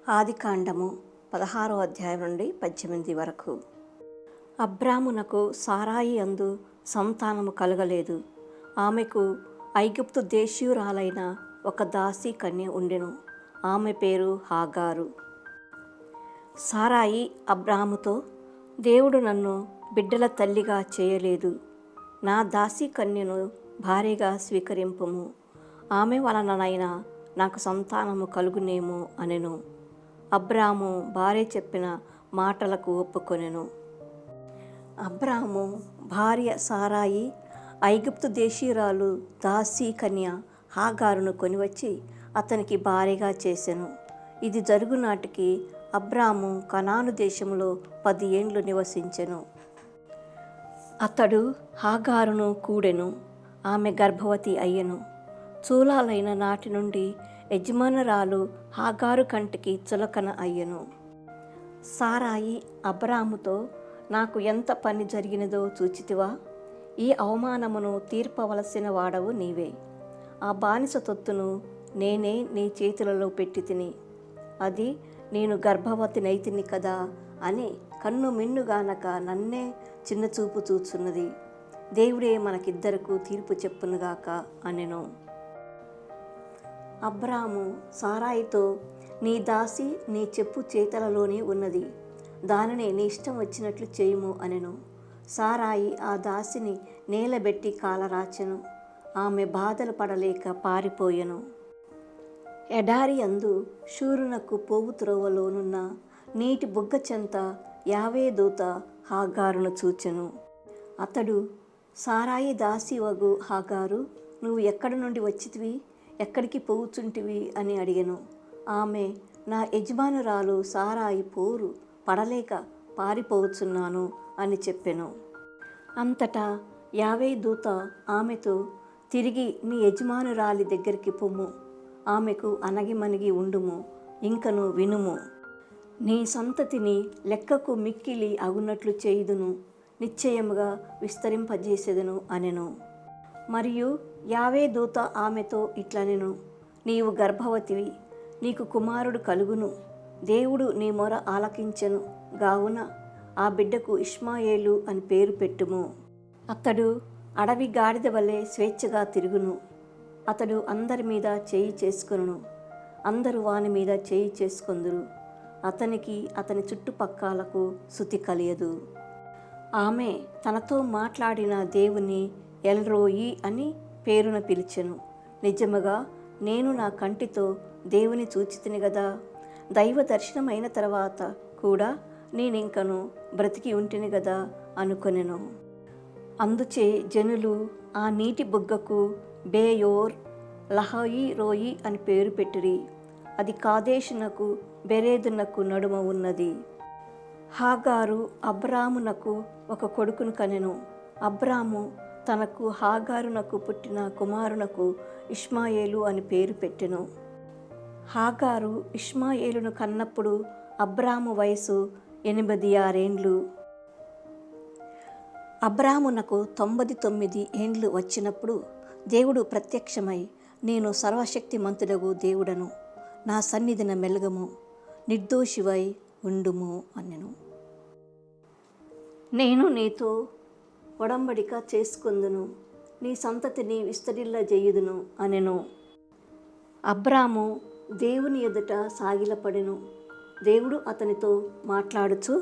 ఆదికాండము 16వ అధ్యాయం నుండి 18 వరకు. అబ్రామునకు సారాయి అందు సంతానము కలగలేదు. ఆమెకు ఐగుప్తు దేశీయురాలైన ఒక దాసీ కన్య ఉండెను. ఆమె పేరు హాగారు. సారాయి అబ్రాముతో, దేవుడు నన్ను బిడ్డల తల్లిగా చేయలేదు, నా దాసీ కన్యను భార్యగా స్వీకరింపుము, ఆమె వలననైనా నాకు సంతానము కలుగునేమో అనెను. అబ్రాము భార్య చెప్పిన మాటలకు ఒప్పుకొనెను. అబ్రాము భార్య సారాయి ఐగుప్తు దేశీయురాలు దాసీ కన్య హాగారును కొనివచ్చి అతనికి భార్యగా చేసెను. ఇది జరుగునాటికి అబ్రాము కనాను దేశంలో 10 ఏండ్లు నివసించెను. అతడు హాగారును కూడెను. ఆమె గర్భవతి అయ్యెను. చూలాలైన నాటి నుండి యజమానురాలు హాగారు కంటికి చులకన అయ్యెను. సారాయి అబ్రాముతో, నాకు ఎంత పని జరిగినదో చూచితివా? ఈ అవమానమును తీర్పవలసిన వాడవు నీవే. ఆ బానిస తొత్తును నేనే నీ చేతులలో పెట్టి తిని, అది నేను గర్భవతి నైతిని కదా అని కన్ను మిన్నుగానక నన్నే చిన్నచూపు చూచున్నది. దేవుడే మనకిద్దరకు తీర్పు చెప్పునుగాక అనెను. అబ్రాము సారాయితో, నీ దాసి నీ చెప్పు చేతలలోనే ఉన్నది, దానిని నీ ఇష్టం వచ్చినట్లు చేయుము అనెను. సారాయి ఆ దాసిని నేలబెట్టి కాలరాచెను. ఆమె బాధలు పడలేక పారిపోయెను. ఎడారి అందు షూరునకు పోవు త్రోవలోనున్న నీటి బుగ్గ చెంత యావే దూత హాగారును చూచెను. అతడు, సారాయి దాసి వగు హాగారు, నువ్వు ఎక్కడి నుండి వచ్చితివి, ఎక్కడికి పోవుచుంటివి అని అడిగెను. ఆమె, నా యజమానురాలు సారాయి పోరు పడలేక పారిపోవచ్చున్నాను అని చెప్పెను. అంతటా యావే దూత ఆమెతో, తిరిగి నీ యజమానురాలి దగ్గరికి పొమ్ము, ఆమెకు అనగిమనిగి ఉండుము, ఇంకను వినుము, నీ సంతతిని లెక్కకు మిక్కిలి అగునట్లు చేయుదును, నిశ్చయముగా విస్తరింపజేసెదను అనెను. మరియు యావే దూత ఆమెతో ఇట్లనెను, నీవు గర్భవతివి, నీకు కుమారుడు కలుగును, దేవుడు నీ మొర ఆలకించెను గావున ఆ బిడ్డకు ఇష్మాయేలు అని పేరు పెట్టుము. అతడు అడవి గాడిద వలె స్వేచ్ఛగా తిరుగును. అతడు అందరి మీద చేయి చేసుకొనును, అందరూ వాని మీద చేయి చేసుకొందురు. అతనికి అతని చుట్టుపక్కలకు శుతి కలియదు. ఆమె తనతో మాట్లాడిన దేవుని ఎల్రోయి అని పేరున పిలిచెను. నిజముగా నేను నా కంటితో దేవుని చూచితిని గదా, దైవ దర్శనమైన తర్వాత కూడా నేనింకను బ్రతికి ఉంటిని గదా అనుకొనెను. అందుచే జనులు ఆ నీటి బుగ్గకు బేయోర్ లహాయి రోయి అని పేరు పెట్టిరి. అది కాదేశునకు బెరేదునకు నడుమ ఉన్నది. హాగారు అబ్రామునకు ఒక కొడుకును కనెను. అబ్రాము తనకు హాగారునకు పుట్టిన కుమారునకు ఇష్మాయేలు అని పేరు పెట్టెను. హాగారు ఇష్మాయేలును కన్నప్పుడు అబ్రాము వయసు 86 ఏండ్లు. అబ్రామునకు 99 ఏండ్లు వచ్చినప్పుడు దేవుడు ప్రత్యక్షమై, నేను సర్వశక్తిమంతుడగు దేవుడను, నా సన్నిధిన మెలగము, నిర్దోషివై ఉండుము అనెను. నేను నీతో ఒడంబడిక చేసుకొందును, నీ సంతతిని విస్తరిల్లజేయుదును అనెను. అబ్రాము దేవుని ఎదుట సాగిలపడెను. దేవుడు అతనితో మాట్లాడుచు,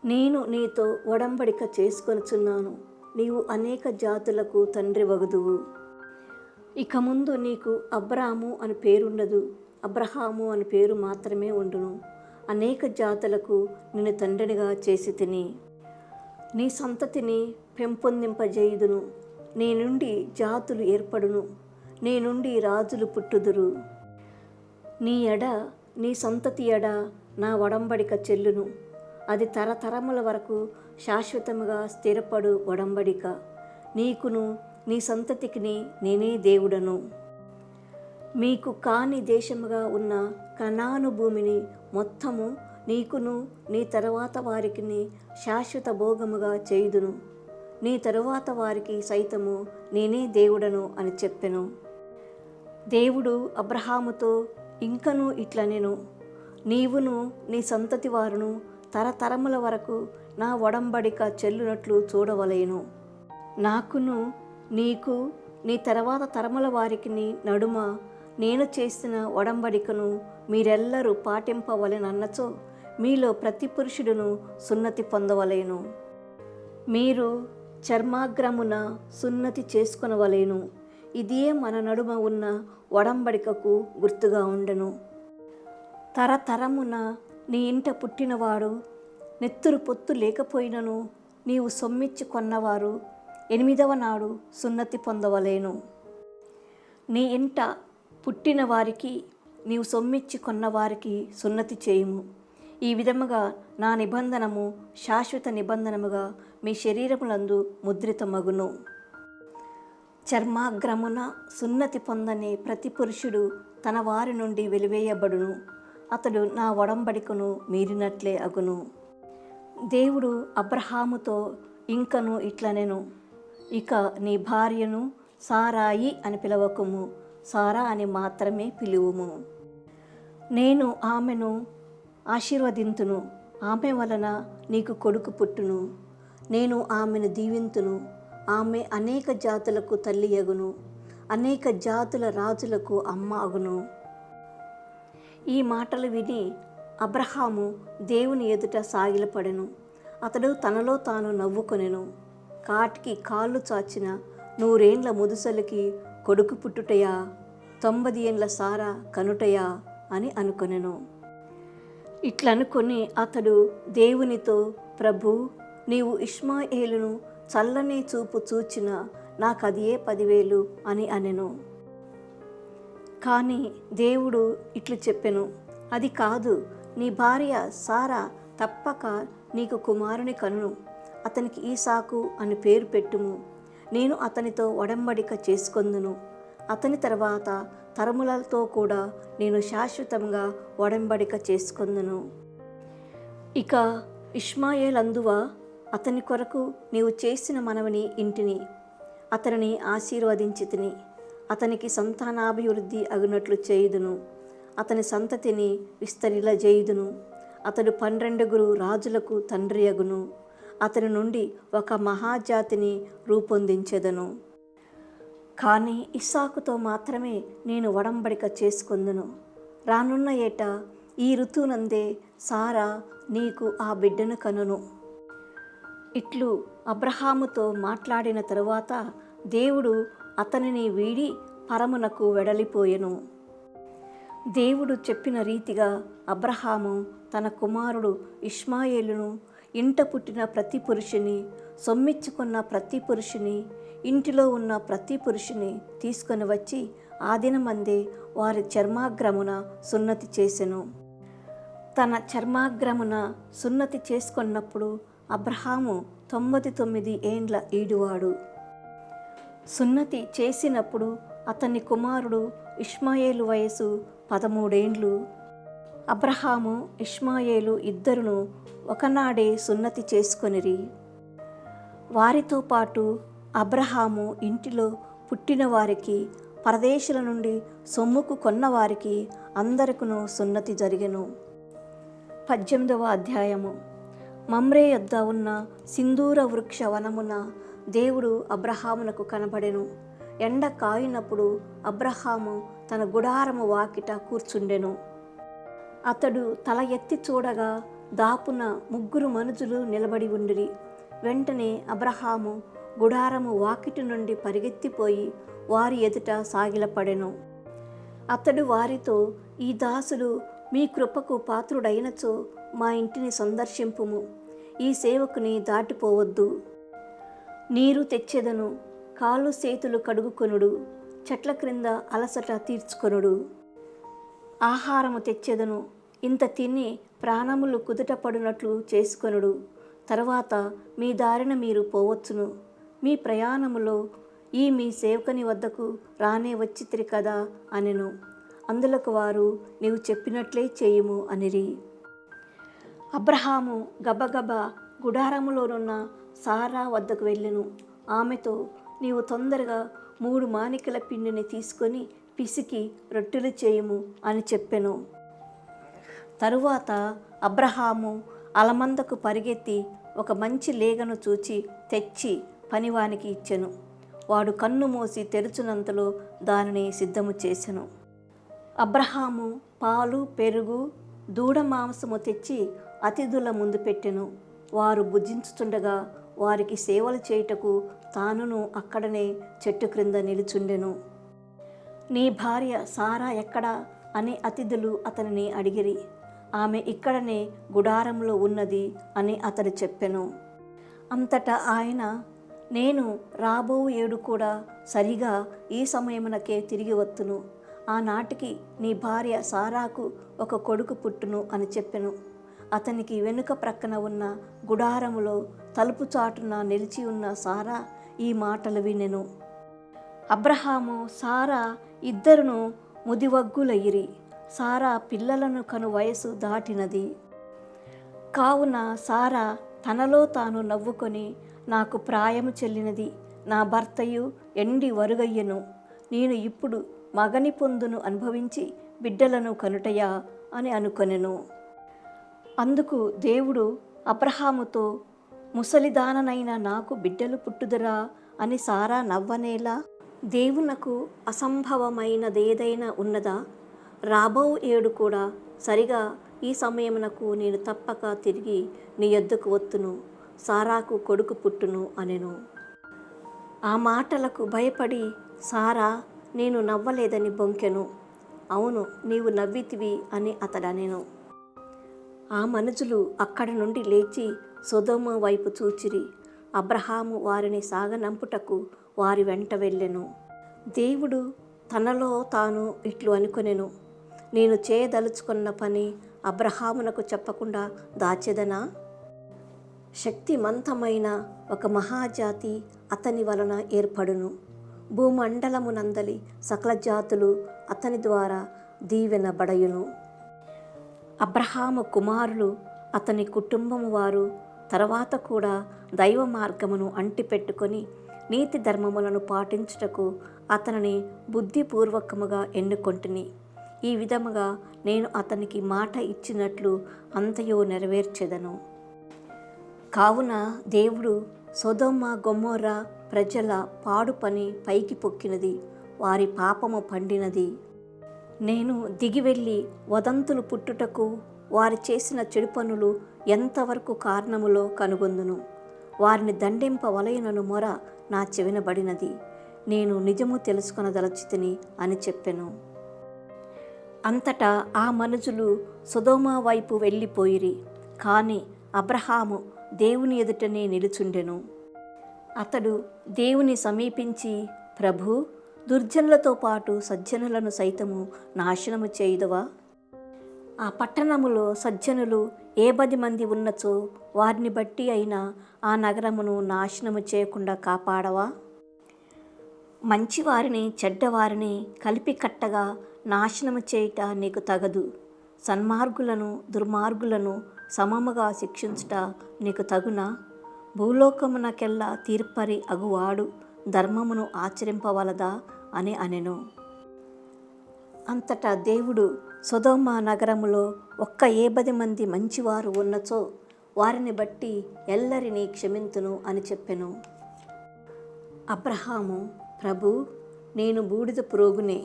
నేను నీతో ఒడంబడిక చేసుకొనుచున్నాను, నీవు అనేక జాతులకు తండ్రి వగుదువు. ఇక ముందు నీకు అబ్రాము అని పేరుండదు, అబ్రహాము అని పేరు మాత్రమే ఉండును. అనేక జాతులకు నిన్ను తండ్రినిగా చేసి తిని, నీ సంతతిని పెంపొందింపజేయుదును. నీ నుండి జాతులు ఏర్పడును, నీ నుండి రాజులు పుట్టుదురు. నీ ఎడ నీ సంతతి ఎడ నా ఒడంబడిక చెల్లును, అది తరతరముల వరకు శాశ్వతముగా స్థిరపడు ఒడంబడిక. నీకును నీ సంతతికిని నేనే దేవుడను. మీకు కాని దేశముగా ఉన్న కనాను భూమిని మొత్తము నీకును నీ తరువాత వారికిని శాశ్వత భోగముగా చేయుదును. నీ తరువాత వారికి సైతము నేనే దేవుడను అని చెప్పెను. దేవుడు అబ్రహాముతో, ఇంకను ఇట్లా నేను నీవును నీ సంతతి వారును తరతరముల వరకు నా ఒడంబడిక చెల్లునట్లు చూడవలేను. నాకును నీకు నీ తర్వాత తరముల వారికి నడుమ నేను చేసిన ఒడంబడికను మీరెల్లరూ పాటింపవలెనన్నచో మీలో ప్రతి పురుషుడును సున్నతి పొందవలేను. మీరు చర్మాగ్రమున సున్నతి చేసుకొనవలేను. ఇదియే మన నడుమ ఉన్న ఒడంబడికకు గుర్తుగా ఉండెను. తరతరమున నీ ఇంట పుట్టినవాడు నెత్తురు పొత్తు లేకపోయినను నీవు సొమ్మిచ్చి కొన్నవారు 8వ నాడు సున్నతి పొందవలేను. నీ ఇంట పుట్టిన వారికి నీవు సొమ్మిచ్చి కొన్నవారికి సున్నతి చేయుము. ఈ విధముగా నా నిబంధనము శాశ్వత నిబంధనముగా మీ శరీరములందు ముద్రితమగును. చర్మాగ్రమున సున్నతి పొందని ప్రతి పురుషుడు తన వారి నుండి వెలివేయబడును. అతడు నా ఒడంబడికను మీరినట్లే అగును. దేవుడు అబ్రహాముతో ఇంకను ఇట్లనెను, ఇక నీ భార్యను సారాయి అని పిలవకుము, సారా అని మాత్రమే పిలువుము. నేను ఆమెను ఆశీర్వదింతును, ఆమె వలన నీకు కొడుకు పుట్టును. నేను ఆమెను దీవింతును, ఆమె అనేక జాతులకు తల్లి అగును, అనేక జాతుల రాజులకు అమ్మ అగును. ఈ మాటలు విని అబ్రహాము దేవుని ఎదుట సాగిలపడెను. అతడు తనలో తాను నవ్వుకొనెను. కాటికి కాళ్ళు చాచిన 100 ఏండ్ల ముదుసలికి కొడుకు పుట్టుటయా, 90 ఏండ్ల సారా కనుటయా అని అనుకొనెను. ఇట్లనుకొని అతడు దేవునితో, ప్రభు, నీవు ఇష్మాయేలును చల్లని చూపు చూచిన నాకదియే 10,000 అని అనెను. కానీ దేవుడు ఇట్లు చెప్పెను, అది కాదు, నీ భార్య సారా తప్పక నీకు కుమారుని కనును, అతనికి ఈసాకు అని పేరు పెట్టుము. నేను అతనితో ఒడంబడిక చేసుకొందును, అతని తర్వాత తరములతో కూడా నేను శాశ్వతంగా ఒడంబడిక చేసుకొందును. ఇక ఇష్మాయేలందువా, అతని కొరకు నీవు చేసిన మనవిని ఇంటిని, అతనిని ఆశీర్వదించితిని, అతనికి సంతానాభివృద్ధి అగునట్లు చేయుదును, అతని సంతతిని విస్తరిలజేయుదును. అతడు 12 రాజులకు తండ్రి అగును, అతని నుండి ఒక మహాజాతిని రూపొందించెదను. కానీ ఇస్సాకుతో మాత్రమే నేను ఒడంబడిక చేసుకొందును. రానున్న ఏట ఈ ఋతువునందే సారా నీకు ఆ బిడ్డను కనును. ఇట్లు అబ్రహాముతో మాట్లాడిన తరువాత దేవుడు అతనిని వీడి పరమునకు వెడలిపోయెను. దేవుడు చెప్పిన రీతిగా అబ్రహాము తన కుమారుడు ఇష్మాయేలును, ఇంట పుట్టిన ప్రతి పురుషుని, సొమ్మిచ్చుకున్న ప్రతి పురుషుని, ఇంటిలో ఉన్న ప్రతి పురుషుని తీసుకొని వచ్చి ఆ దినమందే వారి చర్మాగ్రమున సున్నతి చేసెను. తన చర్మాగ్రమున సున్నతి చేసుకున్నప్పుడు అబ్రహాము 99 ఏండ్ల ఈడువాడు. సున్నతి చేసినప్పుడు అతని కుమారుడు ఇష్మాయేలు వయసు 13 ఏండ్లు. అబ్రహాము ఇష్మాయేలు ఇద్దరును ఒకనాడే సున్నతి చేసుకొనిరి. వారితో పాటు అబ్రహాము ఇంటిలో పుట్టిన వారికి, పరదేశుల నుండి సొమ్ముకు కొన్నవారికి అందరికును సున్నతి జరిగెను. 18వ అధ్యాయము. మమ్రే యొద్ద ఉన్న సింధూర వృక్ష వనమున దేవుడు అబ్రహామునకు కనబడెను. ఎండ కాయినప్పుడు అబ్రహాము తన గుడారము వాకిట కూర్చుండెను. అతడు తల ఎత్తి చూడగా దాపున 3 మనుషులు నిలబడి ఉండిరి. వెంటనే అబ్రహాము గుడారము వాకిటి నుండి పరిగెత్తిపోయి వారి ఎదుట సాగిలపడెను. అతడు వారితో, ఈ దాసుడు మీ కృపకు పాత్రుడైనచో మా ఇంటిని సందర్శింపుము, ఈ సేవకుని దాటిపోవద్దు. నీరు తెచ్చెదను, కాళ్ళు చేతులు కడుగుకొనుడు, చెట్ల క్రింద అలసట తీర్చుకొనుడు. ఆహారము తెచ్చెదను, ఇంత తిని ప్రాణములు కుదుటపడినట్లు చేసుకొనుడు. తర్వాత మీ దారిన మీరు పోవచ్చును. మీ ప్రయాణములో ఈ మీ సేవకుని వద్దకు రానే వచ్చితిరి కదా అనెను. అందులకు వారు, నీవు చెప్పినట్లే చేయుము అనిరి. అబ్రహాము గబగబా గుడారములోనున్న సారా వద్దకు వెళ్ళెను. ఆమెతో, నీవు తొందరగా 3 మానికల పిండిని తీసుకొని పిసికి రొట్టెలు చేయుము అని చెప్పెను. తరువాత అబ్రహాము అలమందకు పరిగెత్తి ఒక మంచి లేగను చూచి తెచ్చి పనివానికి ఇచ్చెను. వాడు కన్ను మూసి తెరుచునంతలో దానిని సిద్ధము చేసెను. అబ్రహాము పాలు, పెరుగు, దూడ మాంసము తెచ్చి అతిథుల ముందు పెట్టెను. వారు భుజించుచుండగా వారికి సేవలు చేయుటకు తానును అక్కడనే చెట్టు క్రింద నిలుచుండెను. నీ భార్య సారా ఎక్కడా అని అతిథులు అతనిని అడిగిరి. ఆమె ఇక్కడనే గుడారంలో ఉన్నది అని అతడు చెప్పెను. అంతటా ఆయన, నేను రాబో ఏడు కూడా సరిగా ఈ సమయమునకే తిరిగి వత్తును. ఆనాటికి నీ భార్య సారాకు ఒక కొడుకు పుట్టును అని చెప్పెను. అతనికి వెనుక ప్రక్కన ఉన్న గుడారములో తలుపు చాటున నిలిచి ఉన్న సారా ఈ మాటలు వినెను. అబ్రహాము, సారా ఇద్దరును ముదివగ్గులయ్యిరి. సారా పిల్లలను కను వయసు దాటినది. కావున సారా తనలో తాను నవ్వుకొని, నాకు ప్రాయము చెల్లినది, నా భర్తయు ఎండి వరుగయ్యెను, నేను ఇప్పుడు మగని పొందును అనుభవించి బిడ్డలను కనుటయా అని అనుకొనెను. అందుకు దేవుడు అబ్రహాముతో, ముసలిదాననైన నాకు బిడ్డలు పుట్టుదురా అని సారా నవ్వనేలా? దేవునకు అసంభవమైనదేదైనా ఉన్నదా? రాబో ఏడు కూడా సరిగా ఈ సమయమునకు నేను తప్పక తిరిగి నీ యొద్దకు వత్తును, సారాకు కొడుకు పుట్టును అనెను. ఆ మాటలకు భయపడి సారా, నేను నవ్వలేదని బొంకెను. అవును, నీవు నవ్వితివి అని అతడనెను. ఆ మనుషులు అక్కడి నుండి లేచి సొదొమ వైపు చూచిరి. అబ్రహాము వారిని సాగనంపుటకు వారి వెంట వెళ్ళెను. దేవుడు తనలో తాను ఇట్లు అనుకొనెను, నేను చేయదలుచుకున్న పని అబ్రహామునకు చెప్పకుండా దాచెదనా? శక్తిమంతమైన ఒక మహాజాతి అతని వలన ఏర్పడును. భూమండలమునందలి సకల జాతులు అతని ద్వారా దీవెనబడయును. అబ్రహాము కుమారులు, అతని కుటుంబము వారు తర్వాత కూడా దైవ మార్గమును అంటిపెట్టుకొని నీతి ధర్మములను పాటించుటకు అతనిని బుద్ధిపూర్వకముగా ఎన్నుకొంటిని. ఈ విధముగా నేను అతనికి మాట ఇచ్చినట్లు అంతయు నెరవేర్చెదను. కావున దేవుడు సొదొమ గొమొర్రా ప్రజల పాడు పని పైకి పొక్కినది, వారి పాపము పండినది. నేను దిగి వెళ్ళి వదంతులు పుట్టుటకు వారి చేసిన చెడు పనులు ఎంతవరకు కారణములో కనుగొందును. వారిని దండింపవలయునను మొర నా చెవినబడినది. నేను నిజము తెలుసుకొనదలచితిని అని చెప్పెను. అంతటా ఆ మనుషులు సొదొమ వైపు వెళ్ళిపోయిరి. కానీ అబ్రహాము దేవుని ఎదుటనే నిలుచుండెను. అతడు దేవుని సమీపించి, ప్రభూ, దుర్జనులతో పాటు సజ్జనులను సైతము నాశనము చేయుదవా? ఆ పట్టణములో సజ్జనులు 10 మంది ఉన్నచో వారిని బట్టి అయినా ఆ నగరమును నాశనము చేయకుండా కాపాడవా? మంచివారిని చెడ్డవారిని కలిపి కట్టగా నాశనము చేయుట నీకు తగదు. సన్మార్గులను దుర్మార్గులను సమముగా శిక్షించుట నీకు తగునా? భూలోకమునకెల్లా తీర్పరి అగువాడు ధర్మమును ఆచరింపవలదా అని అనెను. అంతటా దేవుడు, సొదొమ నగరములో 10 మంది మంచివారు ఉన్నచో వారిని బట్టి ఎల్లరినీ క్షమింతును అని చెప్పెను. అబ్రహాము, ప్రభూ, నేను బూడిద పురుగునే,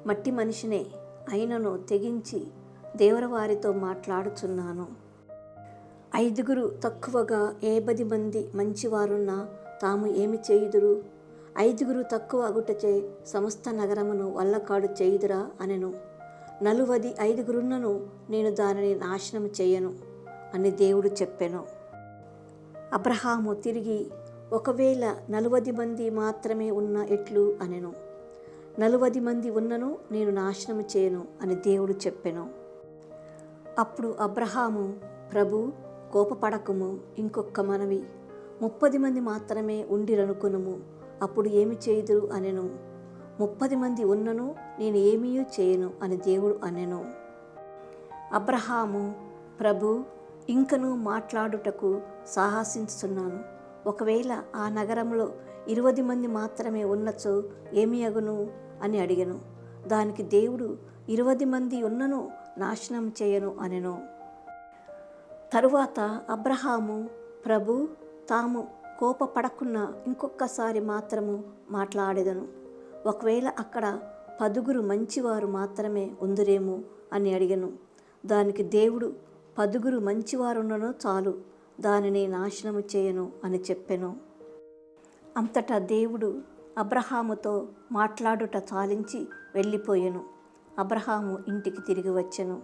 మట్టి మనిషినే, అయినను తెగించి దేవరవారితో మాట్లాడుచున్నాను. 5 తక్కువగా 10 మంది మంచివారున్నా తాము ఏమి చేయుదురు? 5 తక్కువ అగుటచే సమస్త నగరమును వల్లకాడు చేయుదురా అనెను. 45 నేను దానిని నాశనం చేయను అని దేవుడు చెప్పెను. అబ్రహాము తిరిగి, ఒకవేళ 40 మంది మాత్రమే ఉన్న ఎట్లు అనెను. 40 మంది ఉన్నను నేను నాశనం చేయను అని దేవుడు చెప్పెను. అప్పుడు అబ్రహాము, ప్రభూ, కోపపడకుము, ఇంకొక మనవి, 30 మంది మాత్రమే ఉండిరనుకొనుము, అప్పుడు ఏమి చేయుదురు అనెను. 30 మంది ఉన్నను నేను ఏమీ చేయను అని దేవుడు అనెను. అబ్రహాము, ప్రభూ, ఇంకను మాట్లాడుటకు సాహసించుచున్నాను. ఒకవేళ ఆ నగరంలో 20 మంది మాత్రమే ఉన్నచో ఏమి అగును అని అడిగెను. దానికి దేవుడు 20 మంది ఉన్నను నాశనం చేయను అనెను. తరువాత అబ్రహాము, ప్రభు, తాము కోపపడకున్నా ఇంకొకసారి మాత్రము మాట్లాడెదను. ఒకవేళ అక్కడ 10 మంచివారు మాత్రమే ఉందురేమో అని అడిగెను. దానికి దేవుడు 10 మంచివారున్నను చాలు, దానిని నాశనము చేయను అని చెప్పెను. అంతటా దేవుడు అబ్రహాముతో మాట్లాడుట చాలించి వెళ్ళిపోయెను. అబ్రహాము ఇంటికి తిరిగి వచ్చెను.